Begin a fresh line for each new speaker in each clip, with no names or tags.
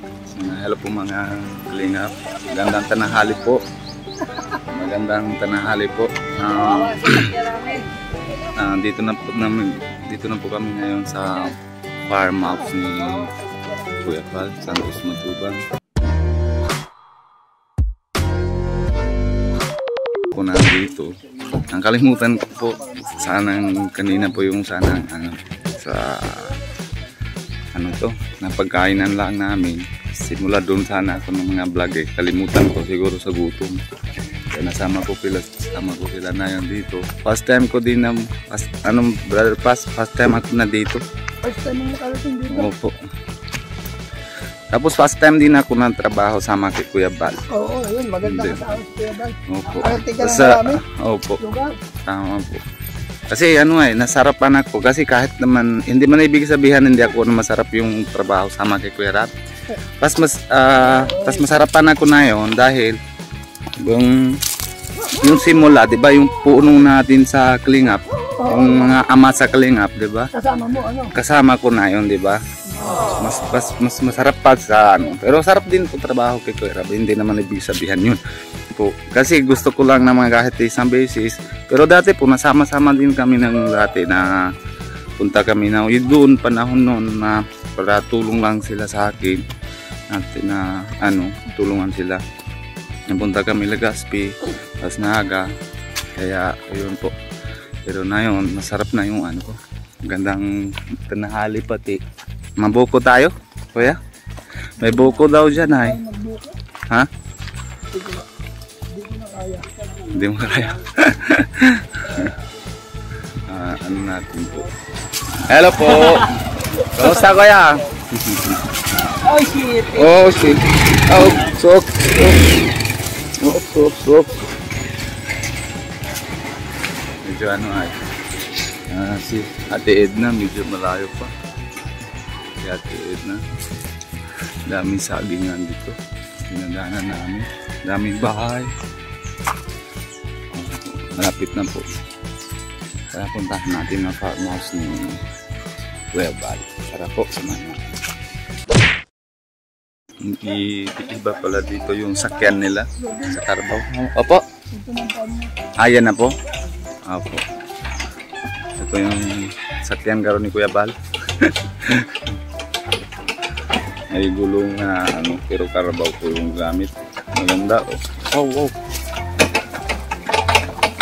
Hello po mga kalingap. Magandang tanahali po. Magandang tanahali po. Dito na po kami ngayon sa farmhouse ni Kuya Val, Santos Matubang. Po nandito. Ang kalimutan ko po, sanang kanina po yung sanang napagkainan lang namin. Simula doon sana ako ng mga vlog eh. Kalimutan ko siguro sa gutom. Kaya nasama ko sila na yan dito. First time ko din na, first time ako na dito.
First time mo nakarating dito?
Opo. Tapos first time din ako ng trabaho sama kay Kuya Val.
Oo, yun. Maganda ka sa Kuya Val.
Opo.
Arati ka lang marami?
Opo.
Lugar?
Tama po. Kasi nasarapan ako. Kasi kahit naman, hindi man ibig sabihin hindi ako na masarap yung trabaho sama kay Kuya Rap. Mas masarapan ako na yon dahil yung simula, di ba, yung puno natin sa Kalingap, yung mga ama sa Kalingap, di ba?
Kasama mo, ano?
Kasama ko na yon, di ba? Mas masarap pa sa ano. Pero sarap din po trabaho kay Kuya Rap. Hindi naman ibig sabihin yun. Kasi gusto ko lang na mga kahit isang beses. Pero dati po nasama-sama din kami ng dati na punta kami na doon panahon noon na para tulong lang sila sa akin at na tulungan sila. Napunta kami Legazpi, tas Naga. Kaya ayun po. Pero na yun, masarap na yung ko. Gandang tanahali pati. Mabuko tayo, Kuya? May buko daw dyan ay. Ha? Hindi mo kaya. Ano natin po. Hello po. Kamusta Kuya?
Oh shit.
Oh shit. Oh, sok. Sok. Medyo ay. Si Ate Edna medyo malayo pa. Si Ate Edna. Daming sagingan dito. Pinadaanan namin. Daming bahay. Malapit na po. Kaya puntahan natin ang farmhouse ni Kuya Val. Tara po, samahan natin. Iba pala dito yung sakyan nila sa Carabao. Opo. Ayan na po. Opo. Ito yung sakyan karon ni Kuya Val. May gulong na pero Carabao po yung gamit. Maganda. Oh.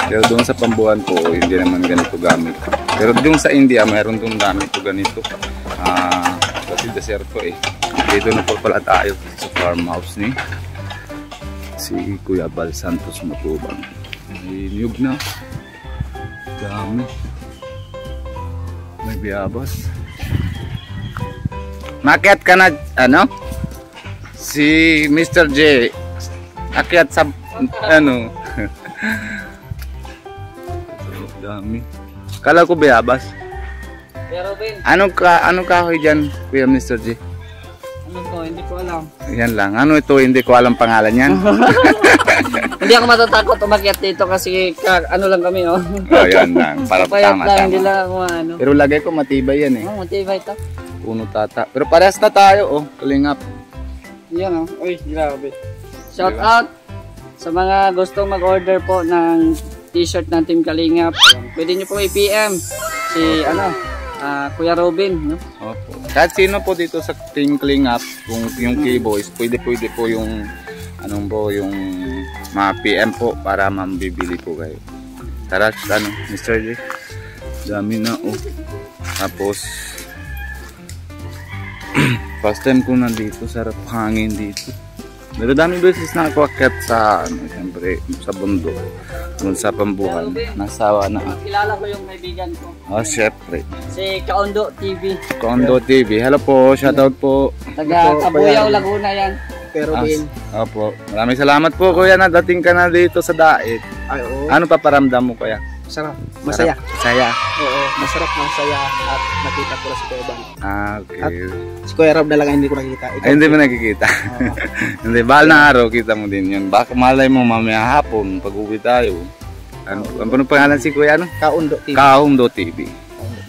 Pero doon sa Pambuhan po, hindi naman ganito gamit. Pero doon sa India, mayroon doon gamit po ganito. Kasi deserto eh. Dito na po pala tayo sa farmhouse ni si Kuya Val Santos Matubang. May niyog na. Dami. May biyabas. Makiat ka na, si Mr. J. Akyat sa, dami. Kala ko biyabas.
Pero Ben,
Anong kahoy dyan, Kuya Mr. J?
ano to? Hindi ko alam.
Yan lang. Ano ito? Hindi ko alam pangalan yan.
Hindi ako matatakot umakyat dito kasi lang kami oh.
Yan lang. Para tama.
Hindi lang ako
Pero lagay ko matibay yan eh.
Matibay ito.
Puno tata. Pero parehas na tayo Kalingap.
Yan Uy, grabe. Shout out sa mga gustong mag-order po ng t-shirt ng Team Kalingap. Pwede nyo po i-PM si Kuya Robin, no?
Opo. Kahit sino po dito sa Team Kalingap, kung yung K-Boys, pwede po yung yung ma-PM po para mambibili po kayo. Tara, Mr. J. Dami na Tapos first time ko nandito, sarap hangin dito. Pero daming beses na ako akyat sa siyempre sa bundok. Doon sa Pambuhan. Nasawa na.
Kilala ko yung kaibigan ko.
Syempre.
Si Kaondo TV.
Kaondo TV. Hello po, shoutout po.
Taga Cabuyao, Laguna yan. Pero din.
Opo. Maraming salamat po Kuya na dating ka na dito sa Dait.
Ay, oo.
Ano paparamdam mo Kuya?
Masarap. Masaya.
Saya.
Oo, masarap ng saya at nakita ko na si Kuya Val.
Okay.
At si Kuya Rob na lang hindi ko nakita.
Ay, hindi mo nakikita. Hindi, bahal na araw kita mo din yun. Baka malay mo mamaya hapon pag uwi tayo. Ano pangalan si Kuya?
Kaondo TV.
Kaondo TV.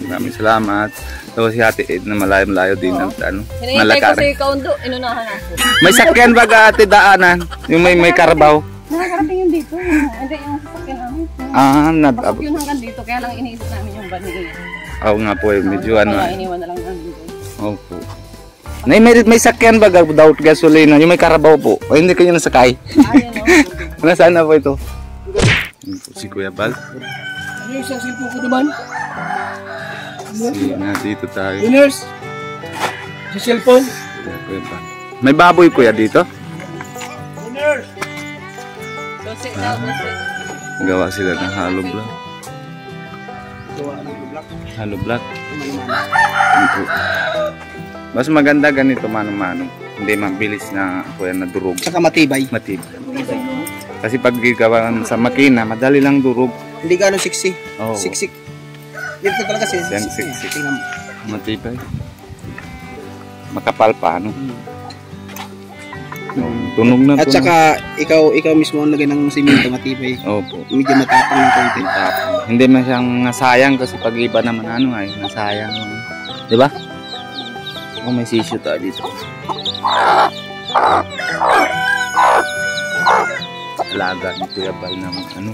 Maraming salamat. Tapos si ate na malayo-layo din ang ano,
Hinihintay ko
malakar.
si Kaundo, inunahan ako.
May sakyan ba ate daanan? Yung may karabaw?
Nakakarating yun dito. Hindi yung sasakyan namin.
Pasok
Yun hanggang dito, kaya lang iniisip namin yung bani.
Oo nga po, medyo ano.
Kaya iniwan na lang namin dito.
Opo. May sakyan ba without gasolina? Yung may karabaw po. O hindi kayo nasakay?
Ayan o.
Nasaan na po ito? Yun po si Kuya Bal.
Ano yung isang cellphone ko naman?
Dito tayo.
Winners! Sa cellphone?
Kuya Bal. May baboy kuya dito?
Winners!
Dose daw, dose.
Gawa sila ng hollow block.
Gawa ng block.
Hollow block. Yun po. Mas maganda ganito manong-manong. Hindi mabilis na kuya na durog.
Saka matibay.
Matibay. Kasi pag gigawa sa makina, madali lang durog.
Hindi ka ano siksi.
Oo.
Siksik. Yan ito talaga siya.
Yan, siksik.
Tingnan mo.
Matibay. Makapal pa, ano? Tunog na.
At saka ikaw mismo ang lagay ng simento matibay.
Opo.
Medyo matapang ng konti.
Hindi man siyang nasayang kasi pag iba naman ano ay nasayang. Di ba? Oh, may sisyo tayo dito. Alaga ni Kuya Bal naman ano.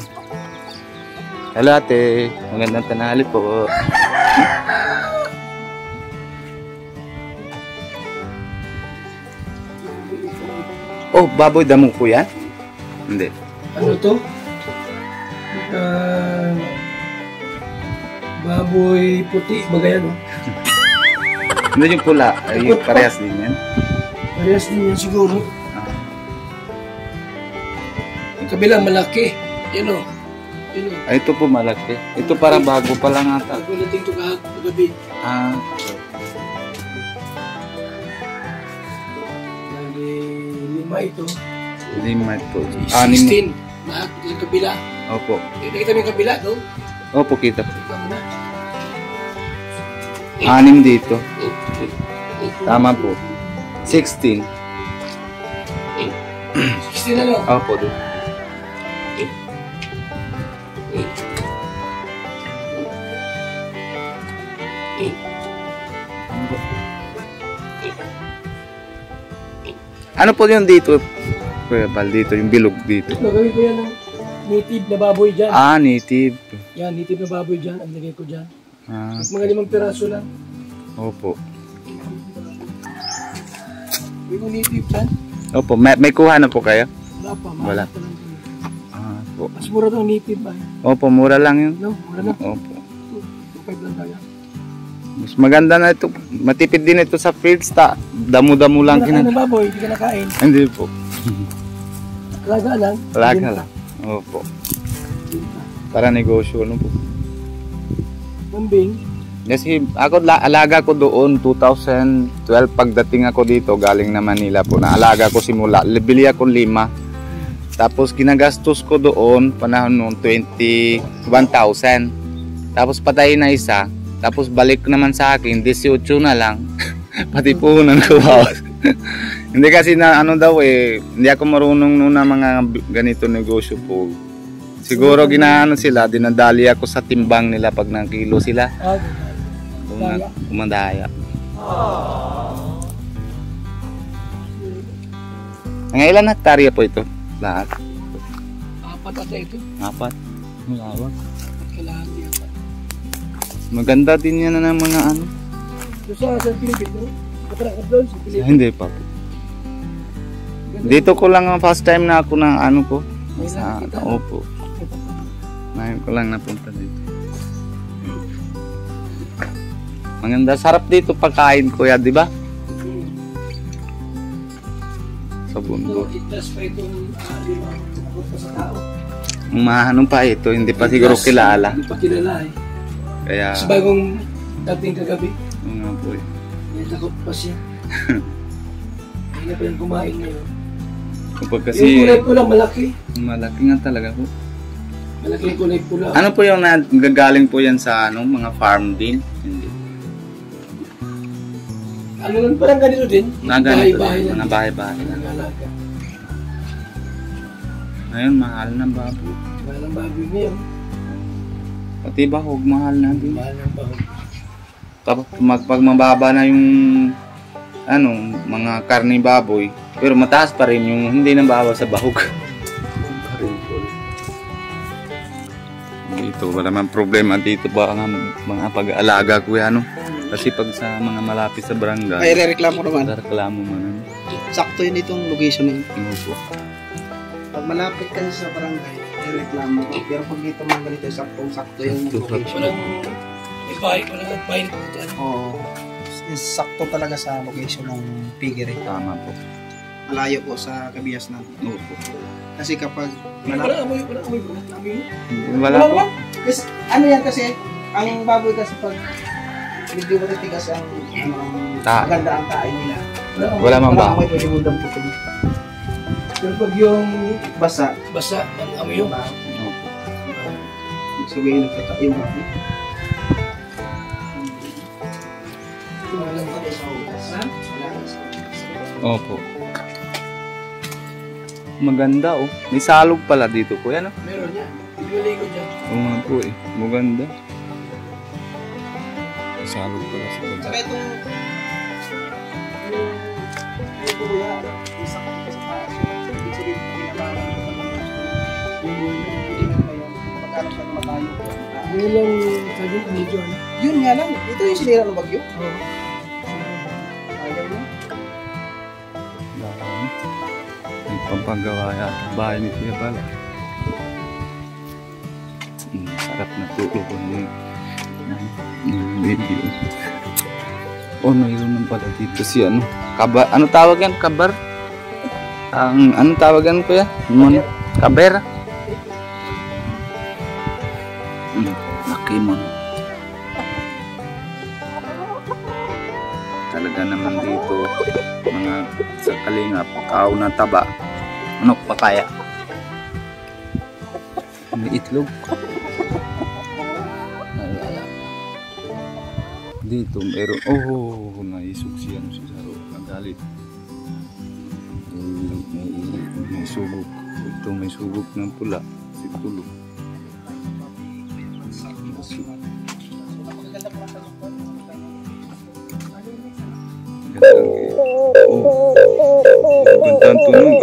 Hello ate, magandang tanghali po. Oh, baboy damo po yan? Hindi.
Ano to? Baboy puti, bagay ano?
Hindi yung pula, ay parehas din yan.
Parehas din yan siguro. Ang kabilang malaki. Yan o. Yan o.
Ay, ito po malaki. Ito para bago pa lang ata.
Ako natin ito kagabi.
Ah,
Lagi 5 ito.
lima ito.
16. Lahat yung kabila.
Opo.
Nakita mo yung kabila doon?
Opo, kita po.
Ikaw mo na.
6 dito. Tama po. 16.
16 na lang.
Opo, doon. Ano po yung dito? Kuya Bal, dito, yung bilog dito.
Gagawin ko yan ng native na baboy dyan.
Ah, native.
Yan, native na baboy dyan. Ang lagay ko dyan.
Ah,
At mga 5 piraso lang.
opo.
Gawin ko native dyan.
Opo, may kuha na po kayo?
Wala pa.
Wala.
Mahal pa lang ito.
Ah, po.
Mas mura itong native ba?
Opo, mura lang yun.
No, mura na.
Opo.
2.5 lang tayo.
Mas maganda na ito. Matipid din ito sa fields. Damo-damo lang
Kinakain
kinan.
ng baboy, hindi ka nakain.
Hindi po.
Alaga lang.
Alaga
Binta.
lang. Opo.
Binta.
Para negosyo, ano po.
Kambing.
Kasi ako, alaga ko doon 2012 pagdating ako dito galing na Manila po. Naalaga ko simula. Bili ako 5. Tapos ginagastos ko doon panahon noon 21,000. Tapos patay na isa. Tapos balik naman sa akin 18 na lang. Pati puhunan ko bawas. Hindi kasi na ano daw hindi ako marunong noon na mga ganito negosyo po. Siguro ginaano sila, dinadali ako sa timbang nila pag nang kilo sila. Kumandaya. Ang ilan hektarya po ito? Lahat?
4 ata ito.
4. Malawak.
Kailangan niya.
Maganda din yan ng mga ano.
Doon sa Philippines, no? Katrakat doon sa Philippines.
Hindi pa po. Dito ko lang ang first time na ako na ano po. Sa opo. Ngayon ko lang napunta dito. Maganda. Sarap dito pagkain kuya, di ba? Sa bundok.
Itas pa itong sa tao.
Ano pa ito, hindi pa siguro kilala.
Hindi pa kilala eh.
Kaya,
Sa bagong dating kagabi,
nga po eh.
may takot pa siya. Hindi na pa yung kumain ngayon.
Kapag
Yung
kasi,
kulay pula malaki.
malaki nga talaga po.
Malaki yung kulay pula.
Ano po yung nagagaling po yan sa ano, mga farm din? Hindi.
Ano lang parang ganito din.
Naganito
Bahay-bahay
din,
lang.
mga bahay-bahay lang.
Nangalaga.
Ngayon, mahal ng baboy.
Mahal ang baboy ngayon.
Pati bahog, mahal na din.
Mahal ang baboy.
pag mababa na yung ano, mga karne baboy, pero mataas pa rin yung hindi nabawa sa bahog. Dito wala man problema dito ba ang mga pag-aalaga ko ano. Kasi pag sa mga malapit sa barangay,
Ay, reklamo naman.
reklamo man.
Sakto yun itong location na yun.
Ano po?
Pag malapit ka sa barangay, reklamo ka. Pero pag dito mga ganito, sakto yung location.
Walang bahay na pupuntaan.
Oo. Sakto talaga sa location ng piggery.
Tama po.
Malayo po sa Kabias natin.
Opo.
Kasi kapag
Wala amoy.
Wala po.
Kasi, ano yan kasi, ang baboy kasi pag medyo matitigas ang maganda ang tayo nila.
Wala mang baho.
May pwede mo damputin. Pero pag yung basa,
ang amoy yun.
Opo.
sabihin nagkata yung baboy.
Opo. Maganda oh. May salog pala dito po yan oh.
Meron yan. Ibigay ko dyan.
Oo nga po eh. Maganda. May salog pala sa baba.
Saka itong yung kuya, isa ko sa taas. Ibig sabihin ko pinabaran yung pagkano siya matayo.
Yun lang sabi ko medyo ano.
Yun nga lang. Ito yung sinira ng bagyo.
Oo.
Ayaw na.
Dami. May pampagawa yata. Bahay ni Kuya pala. Sarap na tulog ko yung video. Oh, mayroon naman pala dito si ano. Kabar. Ano tawag yan? Kabar? Ano tawag yan Kuya? Kaber? Laki mo. Talaga naman dito mga sa Kalingap tao na taba. Ano pa kaya? May itlog. Nalala. Dito meron. Oh, naisog siya si Saro. Nagalit. May subok. Ito may subok ng pula. Si Tulo. Gandang tunog.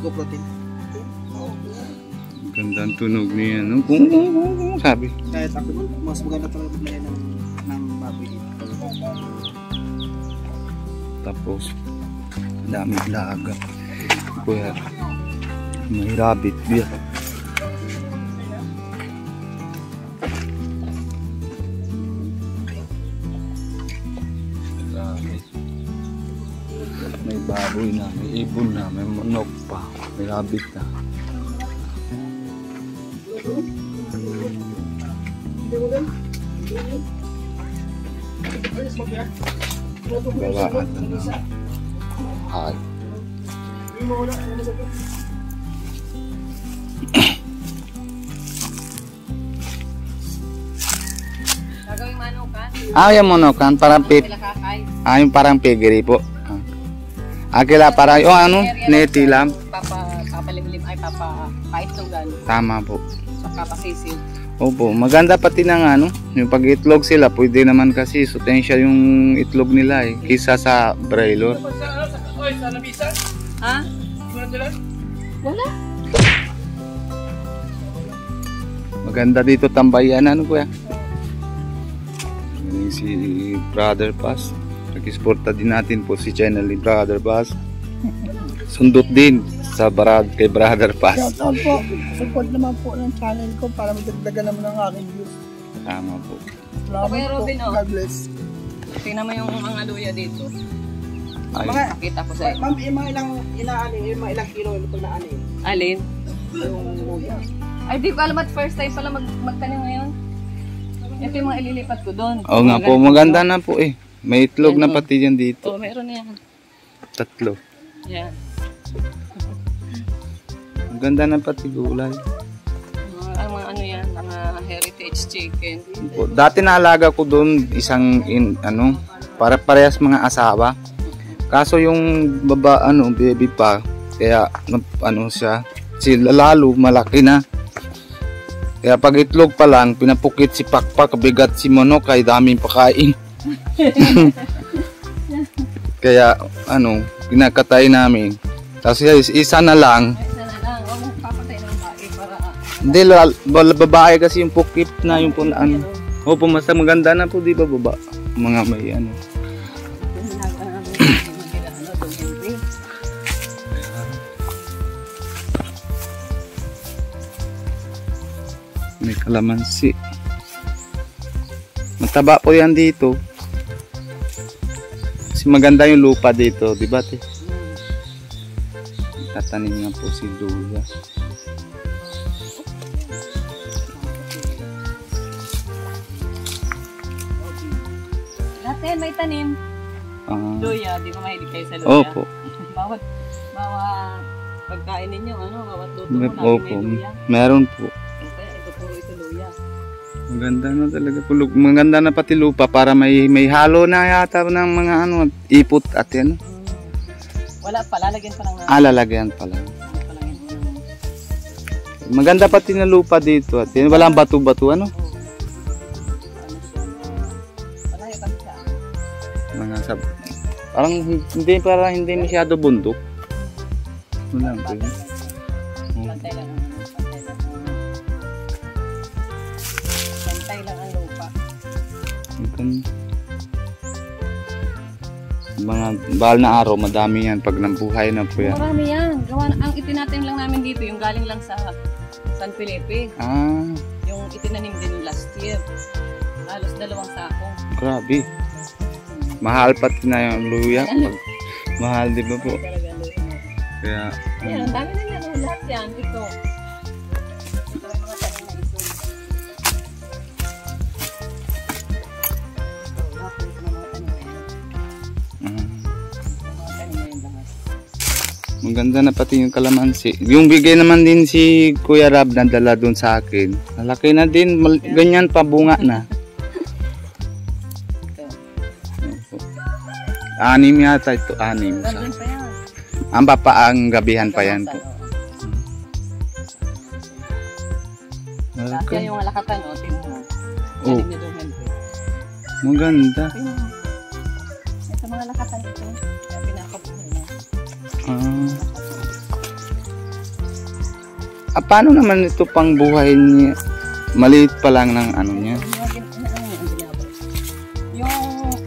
Go protein.
Gandang tunog niya. No? Kung sabi.
Kahit ako nun, mas maganda talaga maglagay ng baboy dito.
Tapos, daming laga. Kuya, may rabbit beer. May baboy na, may ibon na, may manok pa, may rabbit na. Gawaan na. Hi.
Gagawin manukan.
Yung monokan, parang
Sila kakay.
yung parang piggery po. Akila para yung ano, neti lang.
Papalimlim ay papaitlogan.
Tama po.
Saka pasisil.
Opo, maganda pati ng ano, yung pag-itlog sila, pwede naman kasi sutensya yung itlog nila eh, kisa sa broiler.
Ha? Wala.
Maganda dito tambayan, ano kuya? Yan si Brother Paz. Nag-exporta din natin po si channel ni Brother Paz. Sundot din sa kay Brother Paz.
Shoutout po. Support naman po ng channel ko para magdagdagan naman ang aking views.
Tama po.
Salamat
Okay,
po.
Robin, oh.
God bless.
Tingnan mo yung mga luya dito.
Ay,
Nakita ko sa
Ma'am, yung mga ilang kilo yung pag naani.
alin.
Yung luya.
Ay, di ko alam at first time pala magtanim ngayon. Ito yung mga ililipat ko doon.
oo nga po, maganda na po eh. May itlog na pati yan dito.
Oo, meron na yan.
Tatlo.
Yan.
Maganda na pati gulay.
Mga ano yan, mga heritage chicken.
Po. Dati naalaga ko doon isang para parehas mga asawa. Kaso yung baba baby pa kaya siya sila lalo malaki na. Kaya pag itlog pa lang, pinapukit si Pakpak, bigat si Manok, kay daming pakain. Kaya ano, kinakatay namin. Tapos isa na lang.
Isa na lang. Huwag mo papatay ng bae para...
Hindi, babae kasi yung pukit na yung punaan. Opo, mas maganda na po, di ba baba? Mga may ano.
Yung ginagawa namin yung mga ano, Henry.
May kalamansi. Mataba po yan dito. Kasi maganda yung lupa dito, di ba te? Tatanim nga po si Luya.
Lahat yan may tanim.
Ah,
Luya, di ba mahilig kayo sa luya?
opo.
Bawat pagkain ninyo, ano, bawat luto mo, lagi
Opo.
may luya.
Meron po.
Kaya ito puro ito luya.
Maganda na talaga po. Maganda na pati lupa para may halo na yata ng mga ano, ipot at yan.
Wala pa, lalagyan pa lang na.
Lalagyan pala. Maganda pati na lupa dito at yan. Walang bato-bato ano.
Malayo kami sa
Mga parang hindi masyado bundok. Wala po yun.
pantay lang. Pantay lang ang lupa.
Mga bahal na araw, madami yan pag nambuhay na po yan.
Marami yan. Ang itinatim lang namin dito, yung galing lang sa San Felipe.
Ah,
Yung itinanim din last year. Halos 2 sako.
grabe. Mahal pati na yung luya. Mahal, di ba po?
Talaga luya.
Kaya,
Yan, ang dami na yan. Lahat yan. Ito. Ito ang mga tanim na ito. Lahat ito ng mga tanim na yan. Mga tanim na yan lahat.
maganda na pati yung kalamansi. Yung bigay naman din si Kuya Rab na dala doon sa akin. Malaki na din, ganyan pa bunga na.
Ito.
6 yata ito, 6.
Ganyan pa yan.
Ang ang gabihan pa yan po.
Lahat yan yung alakatan, o. Tingnan mo.
Oh,
Tanim niya doon, Henry.
maganda.
Tingnan mo. Ito mga alakatan ito. Kaya pinakabuhay na.
Paano naman ito pang buhay niya? Maliit pa lang ng ano niya.
Yung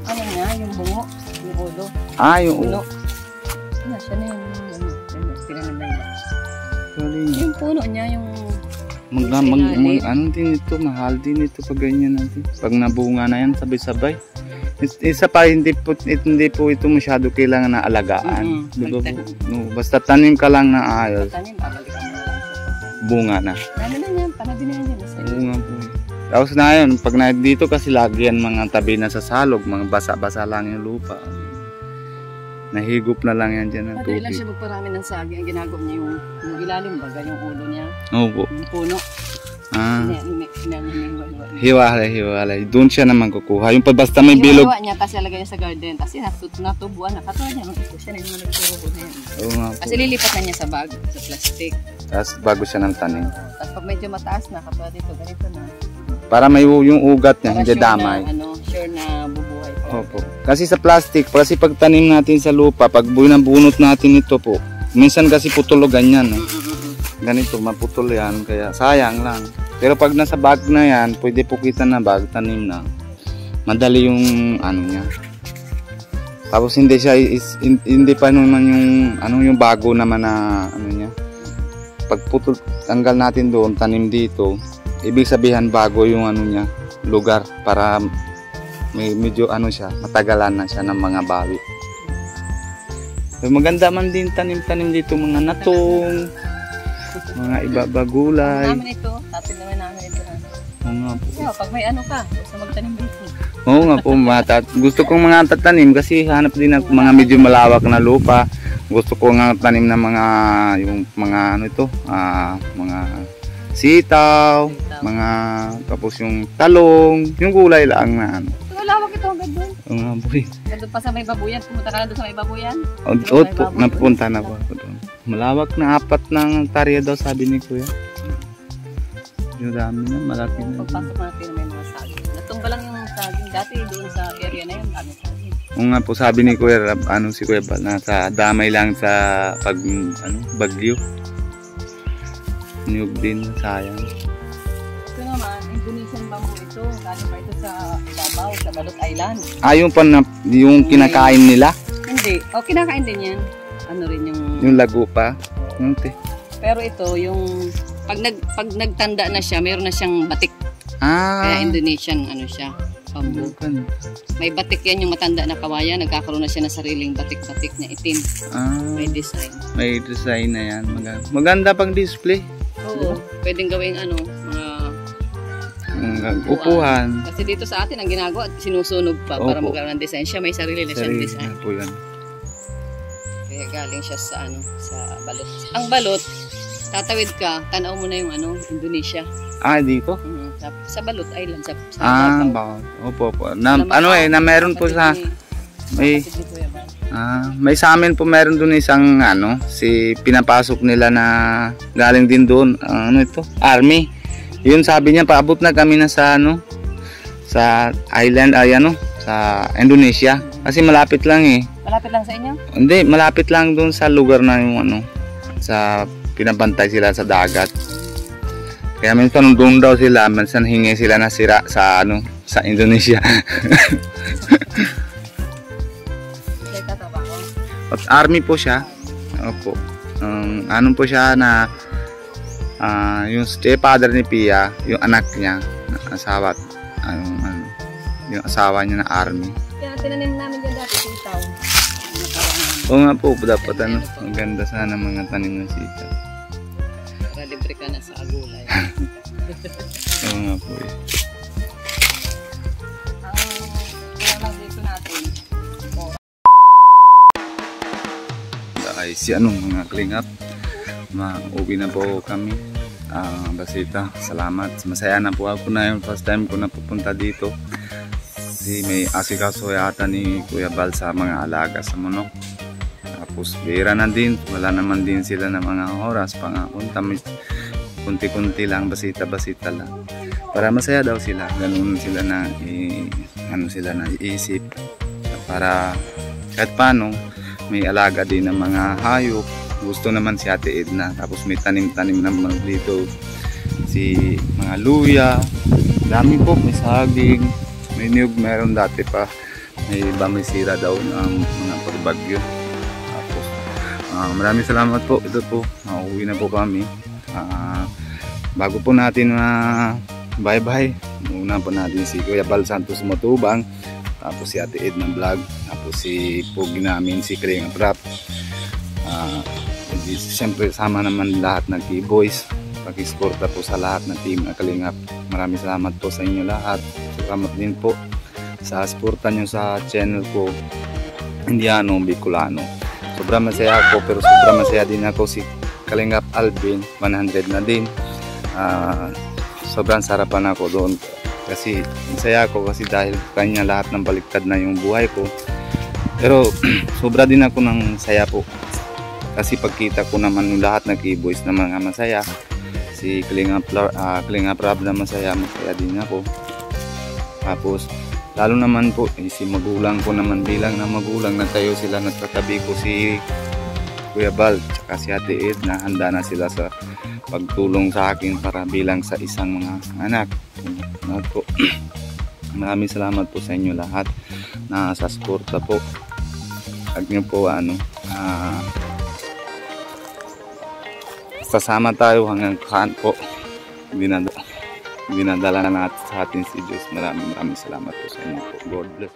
ano niya, yung bungo, yung ulo,
Yung
puno. Ano, siya na yung tinanim na yun.
galing.
Yung puno niya, yung
Ano din ito, mahal din ito pag ganyan natin. Pag nabunga na yan, sabay-sabay. Isa pa, hindi po ito masyado kailangan na alagaan. Di ba po? No, basta tanim ka lang na ayos,
tanim, babalikan mo na lang siya.
bunga na.
Dami na yan, panabi na yan dyan.
Oo nga po. Tapos na yun, pag dito kasi lagi yan mga tabi na sa salog, mga basa-basa lang yung lupa. Nahigop na lang yan dyan ng
Madali lang
tubig.
siya magparami ng sagi. Ang ginagawa niya yung ilalim baga, yung ulo niya,
Opo.
yung puno.
Hiwalay. Doon siya naman kukuha. Yung basta may bilog.
Ginagawa niya, tapos ilagay niya sa garden. Tapos natubuan na. Katulad niya, ito siya na yung nagturo na yan.
Oo nga po.
Kasi lilipat na niya sa bag, sa plastic.
Tapos bago siya ng tanim.
Tapos pag medyo mataas na, katulad dito, ganito na.
Para may yung ugat niya,
Para
hindi
sure
damay.
Na, sure na bubuhay pa.
Opo. Kasi sa plastic, kasi pag tanim natin sa lupa, pag bunot natin ito po, minsan kasi putol o ganyan. Ganito, maputol yan, kaya sayang lang. Pero pag nasa bag na yan, pwede po kita na bag, tanim na. Madali yung ano niya. Tapos hindi siya, hindi pa naman yung bago naman na ano niya. Pag putol, tanggal natin doon, tanim dito, ibig sabihin bago yung ano niya, lugar para medyo ano siya, matagalan na siya ng mga bawi. So, maganda man din tanim-tanim dito mga natong, mga iba gulay.
Namin ito, tapin naman namin ito.
Oo nga po.
Kaya pag may ano ka, gusto magtanim dito.
Oo nga po, gusto kong mga tatanim kasi hanap din ako mga medyo malawak na lupa. Gusto ko nga tanim ng mga yung mga ano ito, mga sitaw, mga tapos yung talong, yung gulay lang na ano.
Malawak ito hanggang doon.
Oo nga po.
Hanggang doon pa sa may babuyan. Pumunta ka na doon sa may babuyan.
Oo po, napunta na po ako doon. Malawak na 4 ng hektarya daw sabi ni Kuya. Yung dami na, malaki na.
Pagpasok natin may mga saging. Natumba lang yung saging. Dati doon sa area na yun, dami saging.
Kung nga po sabi ni Kuya Rab, si Kuya Bal, nasa damay lang sa bagyo. Niyog din, sayang.
Ito naman, Indonesian bamboo ito. Galing pa ito sa Davao, sa Balot Island.
Yung pa na, yung kinakain nila,
Hindi. O, kinakain din yan. Ano rin yung...
yung lago pa.
Pero ito, yung... Pag nagtanda na siya, meron na siyang batik. Kaya Indonesian, ano siya, bamboo. May batik yan yung matanda na kawayan. Nagkakaroon na siya ng sariling batik-batik na itim. May design.
May design na yan. Maganda pang display.
Oo. Pwedeng gawing ano, mga
upuhan.
Kasi dito sa atin, ang ginagawa, sinusunog pa para magkaroon ng design. Siya may sarili na siyang design.
Po yan.
Kaya galing siya sa ano, sa balot. Ang balot, tatawid ka, tanaw mo na yung ano, Indonesia.
Dito?
Sa Balot Island, sa Davao.
Bakit? Opo. Na meron po sa may sa amin po meron doon isang pinapasok nila na galing din doon, army. Yun sabi niya paabot na kami na sa sa island sa Indonesia kasi malapit lang eh.
Malapit lang sa inyo?
Hindi, malapit lang doon sa lugar na yung sa pinabantay sila sa dagat. Kaya minsan doon daw sila, minsan hingi sila na sira sa sa Indonesia. At army po siya. Opo. Po siya na yung stepfather ni Pia, yung anak niya, asawa, yung asawa niya na army.
Kaya tinanim namin dyan dati, sitaw.
Oo nga po, dapat ang ganda sana mga tanim ng sitaw.
Para libre ka na sa agulay.
Oo nga po eh.
Ang dito natin,
Ay mga klingap, mauwi na po kami. Basita, salamat. Masaya na po ako na yung first time ko na pupunta dito. Kasi may asikaso yata ni Kuya Bal sa mga alaga sa manok. Tapos bira na din, wala naman din sila na mga oras pangapunta. Kunti-kunti lang, basita-basita lang. Para masaya daw sila, ganun sila na sila na iisip. Para kahit paano, may alaga din ng mga hayop. Gusto naman si Ate Edna. Tapos may tanim-tanim naman dito. Si mga luya. Dami po. May saging. May niyog. Meron dati pa. May iba may sira daw ng mga pagbagyo. Tapos maraming salamat po. Ito po. Mauwi na po kami. Bago po natin bye-bye. Una po natin si Kuya Bal Santos Matubang. Tapos si Ate Edna Vlog. Tapos si Pogi namin, si Kalinga Prap. Siyempre sama naman lahat ng K-Boys. Pag-sporta po sa lahat ng team ng Kalingap. Maraming salamat po sa inyo lahat. Salamat din po sa sporta nyo sa channel ko, Indiano Bicolano. Sobrang masaya ako, pero sobrang masaya din ako si Kalingap Alvin. 100 na din. Sobrang sarapan ako doon. Kasi masaya ako kasi dahil kanya lahat ng baliktad na yung buhay ko. Pero sobra din ako ng saya po. Kasi pagkita ko naman yung lahat ng K-Boys na mga masaya. Si Kalinga Prab na masaya din ako. Tapos lalo naman po si magulang ko naman, bilang na magulang na tayo sila nagtatabi ko, si Kuya Bal at si Ate Ed, na handa na sila sa pagtulong sa akin para bilang sa isang mga anak. Maraming salamat po sa inyo lahat na sa suporta po. Huwag nyo po sasama tayo hanggang kaan po dinadala na natin sa atin si Diyos. Maraming salamat po sa inyo po. God bless.